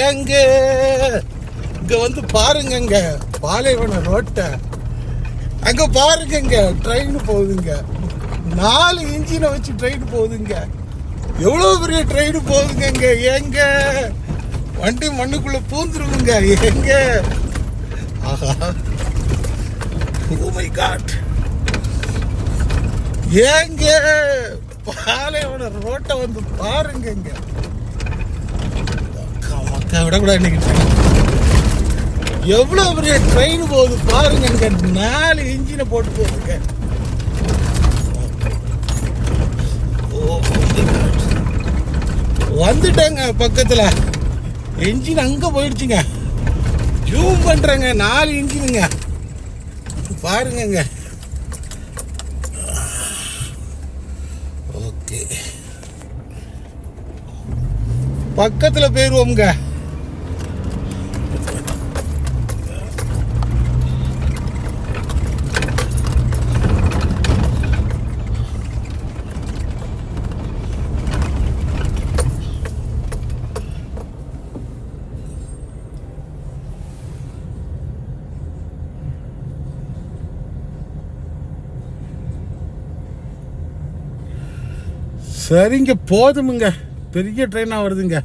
ஏங்க இங்க வந்து பாருங்க, பாலைவன ரோட்டை அங்க பாருங்க, ட்ரெயின் போகுதுங்க. 4 இன்ஜினை வச்சு ட்ரெயின் போகுதுங்க. எவ்வளவு பெரிய ட்ரெயின் போகுதுங்க. ஏங்க வண்டி மண்ணுக்குள்ள பூந்துருவுங்க. ஏங்க ஆஹா, ஓ மை காட். ஏங்க பாலைவன ரோட்டை வந்து பாருங்க. மக்கா விடக்கூடாது இன்னைக்கு. எவ்வளவு பெரிய ட்ரெயின் போகுது பாருங்க. 4 இன்ஜினை போட்டு போகுதுங்க. வந்துட்டேங்க பக்கத்துல. இன்ஜின் அங்க போயிடுச்சுங்க. ஜூம் பண்றேங்க. 4 இன்ஜினுங்க பாருங்க. ஓகே, பக்கத்துல போயிருவோம்ங்க. சரிங்க, போதுமுங்க. பெரிய ட்ரெயினாக வருதுங்க.